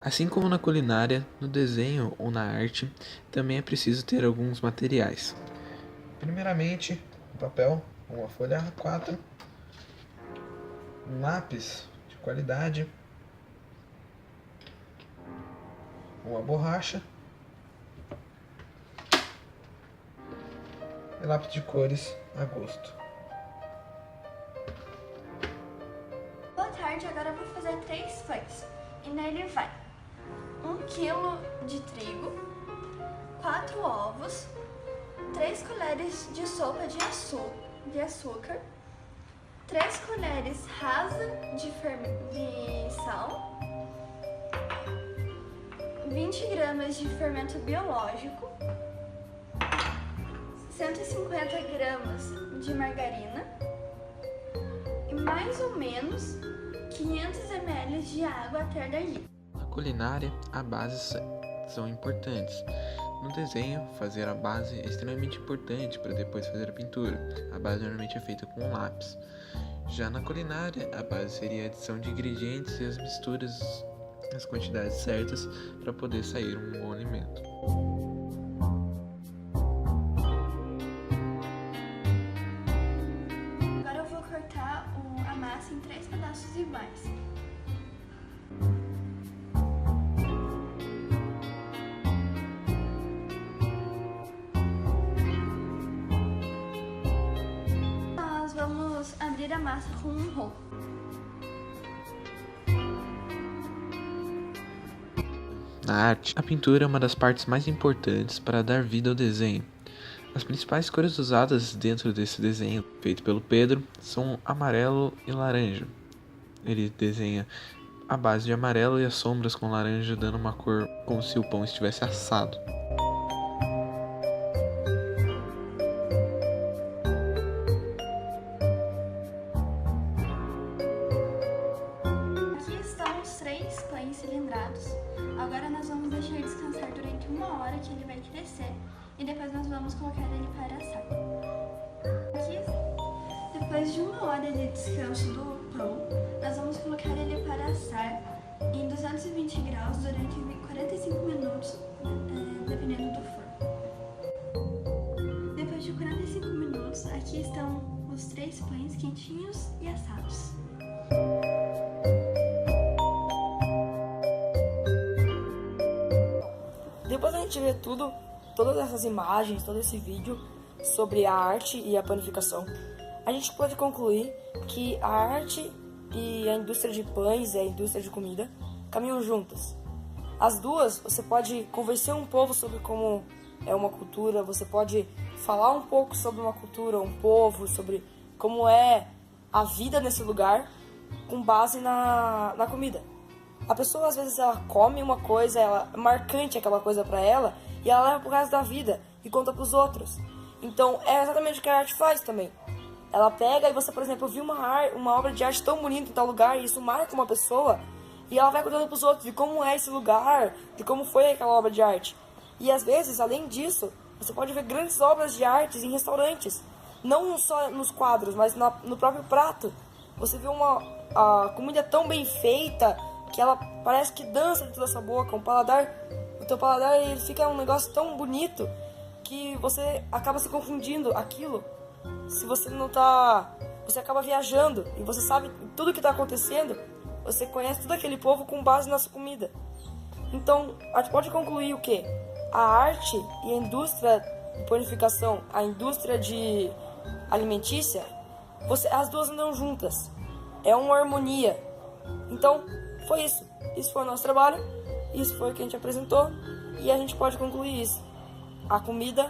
Assim como na culinária, no desenho ou na arte, também é preciso ter alguns materiais. Primeiramente, um papel, uma folha A4, um lápis de qualidade, uma borracha e lápis de cores a gosto. Boa tarde, agora eu vou fazer 3 pães. E nele vai 1 quilo de trigo, 4 ovos, 3 colheres de sopa de açúcar, 3 colheres rasas de sal, 20 gramas de fermento biológico, 150 gramas de margarina e mais ou menos 500 ml de água até daí. Na culinária, as bases são importantes. No desenho, fazer a base é extremamente importante para depois fazer a pintura. A base normalmente é feita com um lápis. Já na culinária, a base seria a adição de ingredientes e as misturas, as quantidades certas para poder sair um bom alimento. Agora eu vou cortar a massa em 3 pedaços iguais. Nós vamos abrir a massa com um rolo. Na arte, a pintura é uma das partes mais importantes para dar vida ao desenho. As principais cores usadas dentro desse desenho, feito pelo Pedro, são amarelo e laranja. Ele desenha a base de amarelo e as sombras com laranja, dando uma cor como se o pão estivesse assado. Aqui estão os 3 pães cilindrados. Agora nós vamos deixar ele descansar durante 1 hora que ele vai crescer e depois nós vamos colocar ele para assar. Aqui, depois de 1 hora de descanso do pão, nós vamos colocar ele para assar em 220 graus durante 45 minutos, dependendo do forno. Depois de 45 minutos, aqui estão os 3 pães quentinhos e assados. Depois a gente vê todas essas imagens, todo esse vídeo sobre a arte e a panificação, a gente pode concluir que a arte e a indústria de pães e a indústria de comida caminham juntas. As duas, você pode convencer um povo sobre como é uma cultura, você pode falar um pouco sobre uma cultura, um povo, sobre como é a vida nesse lugar com base na comida. A pessoa, às vezes, ela come uma coisa, ela é marcante aquela coisa pra ela, e ela leva pro resto da vida e conta pros outros. Então, é exatamente o que a arte faz também. Ela pega e você, por exemplo, viu uma obra de arte tão bonita em tal lugar, e isso marca uma pessoa, e ela vai contando pros outros de como é esse lugar, de como foi aquela obra de arte. E, às vezes, além disso, você pode ver grandes obras de arte em restaurantes. Não só nos quadros, mas no próprio prato. Você vê a comida tão bem feita, que ela parece que dança dentro da sua boca, o teu paladar ele fica um negócio tão bonito que você acaba se confundindo aquilo. Se você não tá, você acaba viajando e você sabe tudo o que está acontecendo, você conhece todo aquele povo com base na sua comida. Então, a gente pode concluir o quê? A arte e a indústria de panificação, a indústria de alimentícia, as duas andam juntas. É uma harmonia. Então, foi isso. Isso foi o nosso trabalho, isso foi o que a gente apresentou e a gente pode concluir isso. A comida